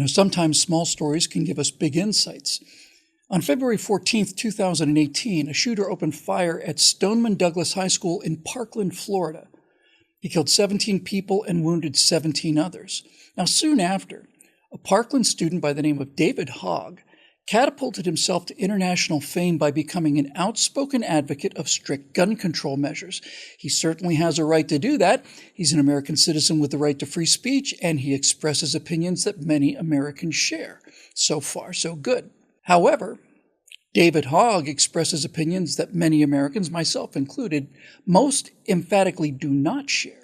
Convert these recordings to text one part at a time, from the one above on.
Sometimes small stories can give us big insights. On February 14th, 2018, a shooter opened fire at Stoneman Douglas High School in Parkland, Florida. He killed 17 people and wounded 17 others. Now, soon after, a Parkland student by the name of David Hogg catapulted himself to international fame by becoming an outspoken advocate of strict gun control measures. He certainly has a right to do that. He's an American citizen with the right to free speech, and he expresses opinions that many Americans share. So far, so good. However, David Hogg expresses opinions that many Americans, myself included, most emphatically do not share.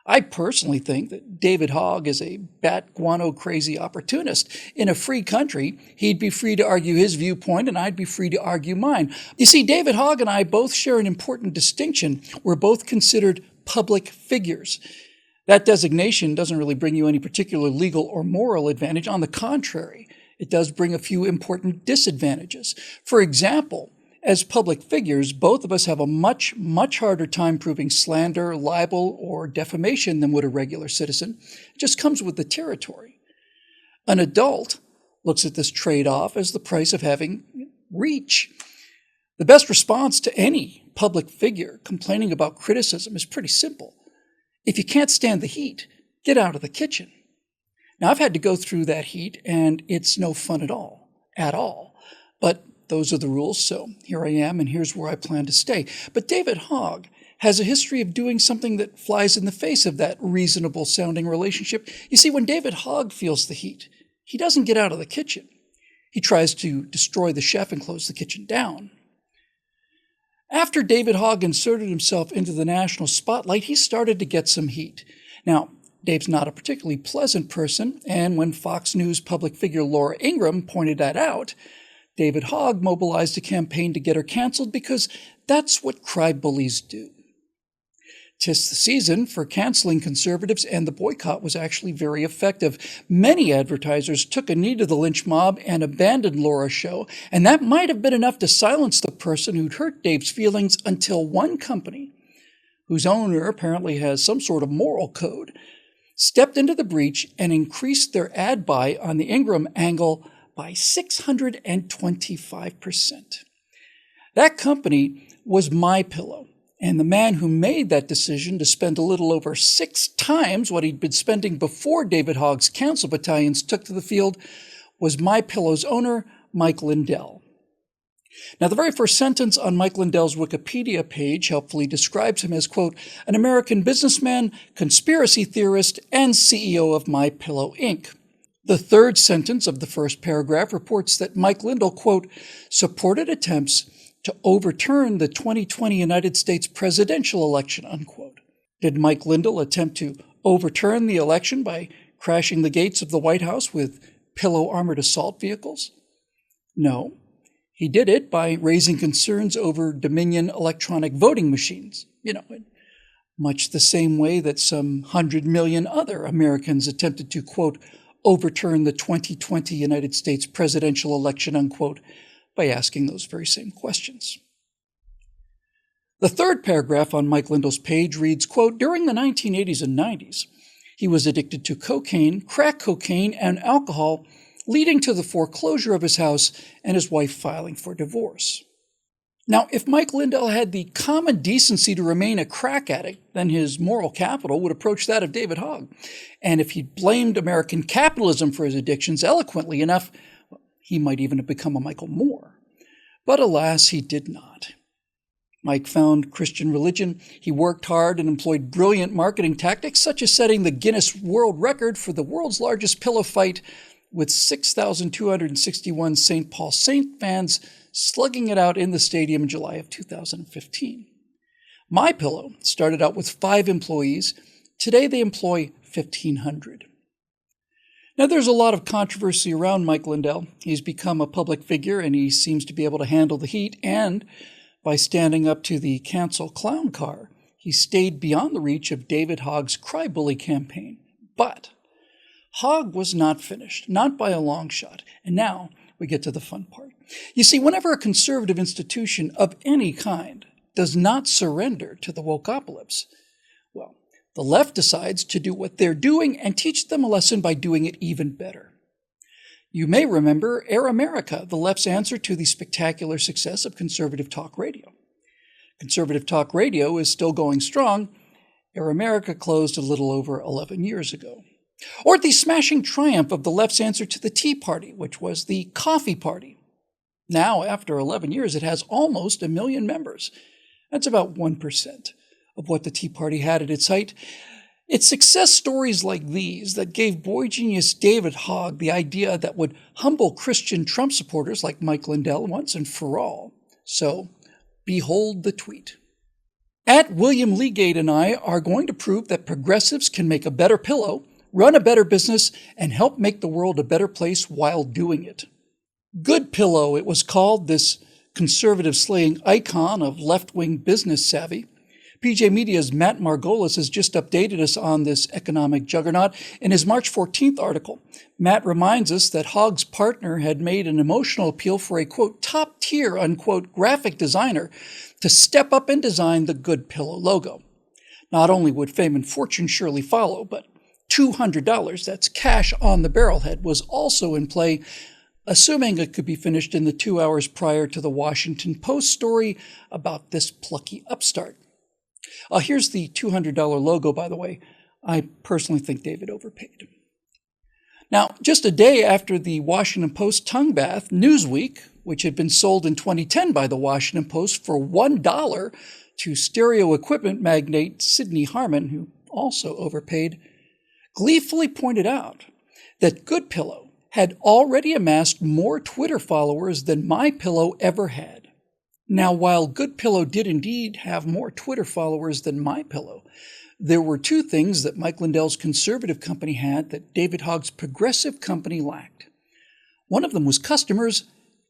I personally think that David Hogg is a bat guano crazy opportunist. In a free country, he'd be free to argue his viewpoint and I'd be free to argue mine. You see, David Hogg and I both share an important distinction. We're both considered public figures. That designation doesn't really bring you any particular legal or moral advantage. On the contrary, it does bring a few important disadvantages. For example, as public figures, both of us have a much, much harder time proving slander, libel, or defamation than would a regular citizen. It just comes with the territory. An adult looks at this trade-off as the price of having reach. The best response to any public figure complaining about criticism is pretty simple. If you can't stand the heat, get out of the kitchen. Now, I've had to go through that heat, and it's no fun at all. But those are the rules, so here I am, and here's where I plan to stay. But David Hogg has a history of doing something that flies in the face of that reasonable-sounding relationship. You see, when David Hogg feels the heat, he doesn't get out of the kitchen. He tries to destroy the chef and close the kitchen down. After David Hogg inserted himself into the national spotlight, he started to get some heat. Now, Dave's not a particularly pleasant person, and when Fox News public figure Laura Ingraham pointed that out, David Hogg mobilized a campaign to get her canceled because that's what cry-bullies do. 'Tis the season for canceling conservatives, and the boycott was actually very effective. Many advertisers took a knee to the lynch mob and abandoned Laura's show, and that might have been enough to silence the person who'd hurt Dave's feelings until one company, whose owner apparently has some sort of moral code, stepped into the breach and increased their ad buy on the Ingraham angle by 625%. That company was MyPillow, and the man who made that decision to spend a little over 6 times what he'd been spending before David Hogg's cancel battalions took to the field was MyPillow's owner, Mike Lindell. Now, the very first sentence on Mike Lindell's Wikipedia page helpfully describes him as, quote, an American businessman, conspiracy theorist, and CEO of MyPillow, Inc. The third sentence of the first paragraph reports that Mike Lindell, quote, supported attempts to overturn the 2020 United States presidential election, unquote. Did Mike Lindell attempt to overturn the election by crashing the gates of the White House with pillow-armored assault vehicles? No. He did it by raising concerns over Dominion electronic voting machines, in much the same way that some 100 million other Americans attempted to, quote, overturn the 2020 United States presidential election, unquote, by asking those very same questions. The third paragraph on Mike Lindell's page reads, quote, during the 1980s and 90s, he was addicted to cocaine, crack cocaine, and alcohol, leading to the foreclosure of his house and his wife filing for divorce. Now, if Mike Lindell had the common decency to remain a crack addict, then his moral capital would approach that of David Hogg. And if he blamed American capitalism for his addictions eloquently enough, he might even have become a Michael Moore. But alas, he did not. Mike found Christian religion. He worked hard and employed brilliant marketing tactics, such as setting the Guinness World Record for the world's largest pillow fight with 6,261 St. Paul Saint fans slugging it out in the stadium in July of 2015. MyPillow started out with 5 employees. Today they employ 1,500. Now, there's a lot of controversy around Mike Lindell. He's become a public figure, and he seems to be able to handle the heat, and by standing up to the cancel clown car, he stayed beyond the reach of David Hogg's cry-bully campaign. But Hogg was not finished, not by a long shot, and now we get to the fun part. You see, whenever a conservative institution of any kind does not surrender to the wokeopolis, well, the left decides to do what they're doing and teach them a lesson by doing it even better. You may remember Air America, the left's answer to the spectacular success of conservative talk radio. Conservative talk radio is still going strong. Air America closed a little over 11 years ago. Or the smashing triumph of the left's answer to the Tea Party, which was the Coffee Party. Now, after 11 years, it has almost 1 million members. That's about 1% of what the Tea Party had at its height. It's success stories like these that gave boy genius David Hogg the idea that would humble Christian Trump supporters like Mike Lindell once and for all. So, behold the tweet. At William Legate and I are going to prove that progressives can make a better pillow, run a better business, and help make the world a better place while doing it. Good Pillow, it was called, this conservative slaying icon of left-wing business savvy. PJ Media's Matt Margolis has just updated us on this economic juggernaut. In his March 14th article, Matt reminds us that Hogg's partner had made an emotional appeal for a, quote, top-tier, unquote, graphic designer to step up and design the Good Pillow logo. Not only would fame and fortune surely follow, but $200, that's cash on the barrelhead, was also in play, assuming it could be finished in the 2 hours prior to the Washington Post story about this plucky upstart. Here's the $200 logo, by the way. I personally think David overpaid. Now, just a day after the Washington Post tongue bath, Newsweek, which had been sold in 2010 by the Washington Post for $1 to stereo equipment magnate Sidney Harmon, who also overpaid, gleefully pointed out that Good Pillow had already amassed more Twitter followers than MyPillow ever had. Now, while Good Pillow did indeed have more Twitter followers than MyPillow, there were two things that Mike Lindell's conservative company had that David Hogg's progressive company lacked. One of them was customers,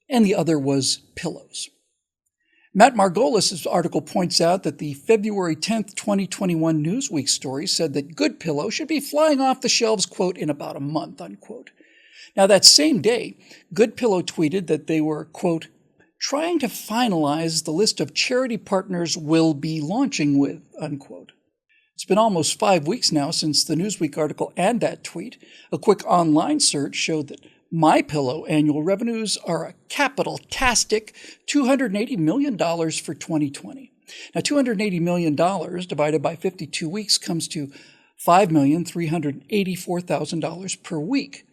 and the other was pillows. Matt Margolis' article points out that the February 10th, 2021 Newsweek story said that Good Pillow should be flying off the shelves, quote, in about a month, unquote. Now, that same day, Good Pillow tweeted that they were, quote, trying to finalize the list of charity partners we'll be launching with, unquote. It's been almost 5 weeks now since the Newsweek article and that tweet. A quick online search showed that MyPillow annual revenues are a capital-tastic $280 million for 2020. Now, $280 million divided by 52 weeks comes to $5,384,000 per week.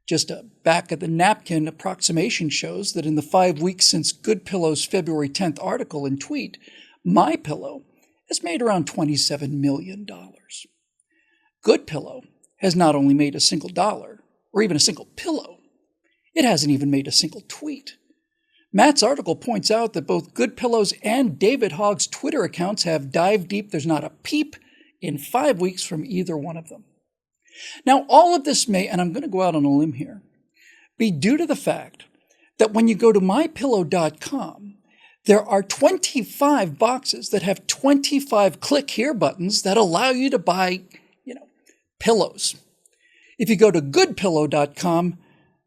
Just a back-of-the-napkin approximation shows that in the 5 weeks since Good Pillow's February 10th article and tweet, MyPillow has made around $27 million. Good Pillow has not only made a single dollar, or even a single pillow, it hasn't even made a single tweet. Matt's article points out that both Good Pillow's and David Hogg's Twitter accounts have dived deep. There's not a peep in 5 weeks from either one of them. Now, all of this may, and I'm going to go out on a limb here, be due to the fact that when you go to mypillow.com, there are 25 boxes that have 25 click here buttons that allow you to buy, pillows. If you go to goodpillow.com,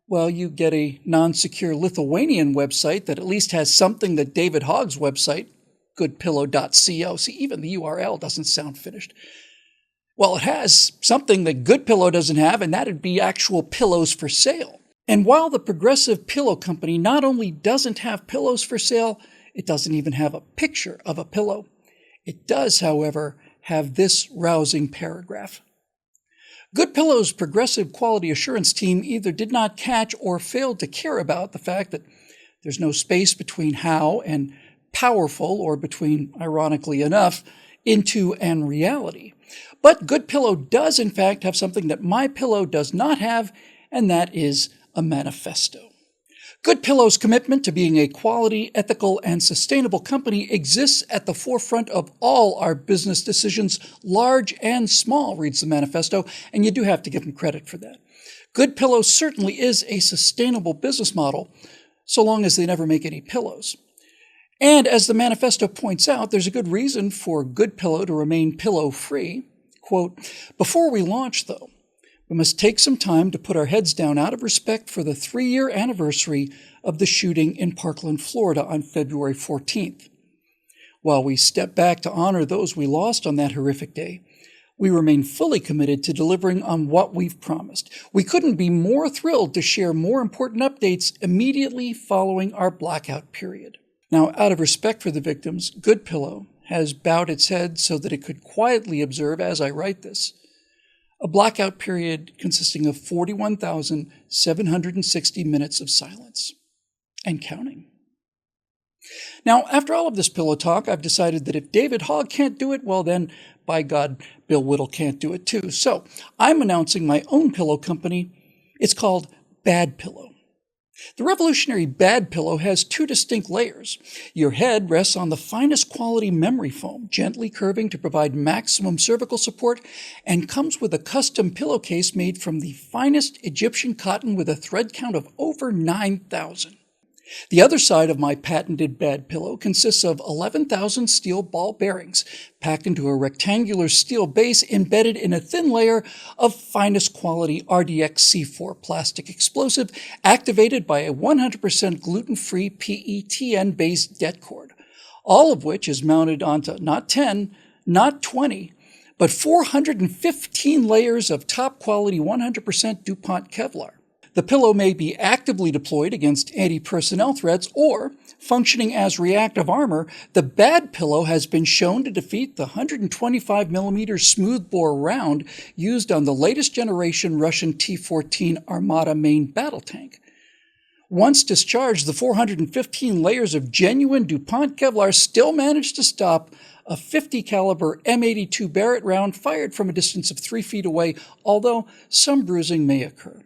well, you get a non-secure Lithuanian website that at least has something that David Hogg's website, goodpillow.co, see, even the URL doesn't sound finished. Well, it has something that Good Pillow doesn't have, and that'd be actual pillows for sale. And while the Progressive Pillow Company not only doesn't have pillows for sale, it doesn't even have a picture of a pillow. It does, however, have this rousing paragraph. Good Pillow's Progressive Quality Assurance team either did not catch or failed to care about the fact that there's no space between how and powerful, or between, ironically enough, into and reality. But Good Pillow does, in fact, have something that MyPillow does not have, and that is a manifesto. Good Pillow's commitment to being a quality, ethical, and sustainable company exists at the forefront of all our business decisions, large and small, reads the manifesto, and you do have to give them credit for that. Good Pillow certainly is a sustainable business model, so long as they never make any pillows. And as the manifesto points out, there's a good reason for Good Pillow to remain pillow-free. Quote, before we launch, though, we must take some time to put our heads down out of respect for the 3-year anniversary of the shooting in Parkland, Florida on February 14th. While we step back to honor those we lost on that horrific day, We remain fully committed to delivering on what we've promised. We couldn't be more thrilled to share more important updates immediately following our blackout period. Now, out of respect for the victims, Good Pillow has bowed its head so that it could quietly observe, as I write this, a blackout period consisting of 41,760 minutes of silence and counting. Now, after all of this pillow talk, I've decided that if David Hogg can't do it, well then, by God, Bill Whittle can't do it too. So I'm announcing my own pillow company. It's called Bad Pillow. The revolutionary Bad Pillow has two distinct layers. Your head rests on the finest quality memory foam, gently curving to provide maximum cervical support, and comes with a custom pillowcase made from the finest Egyptian cotton with a thread count of over 9,000. The other side of my patented Bad Pillow consists of 11,000 steel ball bearings packed into a rectangular steel base embedded in a thin layer of finest quality RDX C4 plastic explosive activated by a 100% gluten-free PETN-based det cord, all of which is mounted onto not 10, not 20, but 415 layers of top-quality 100% DuPont Kevlar. The pillow may be actively deployed against anti-personnel threats or, functioning as reactive armor, the Bad Pillow has been shown to defeat the 125mm smoothbore round used on the latest generation Russian T-14 Armata main battle tank. Once discharged, the 415 layers of genuine DuPont Kevlar still managed to stop a .50 caliber M82 Barrett round fired from a distance of 3 feet away, although some bruising may occur.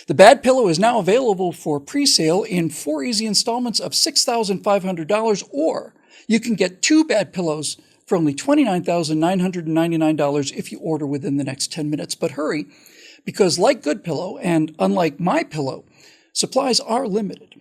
The Bad Pillow is now available for pre-sale in 4 easy installments of $6,500, or you can get 2 Bad Pillows for only $29,999 if you order within the next 10 minutes. But hurry, because like Good Pillow and unlike My Pillow, supplies are limited.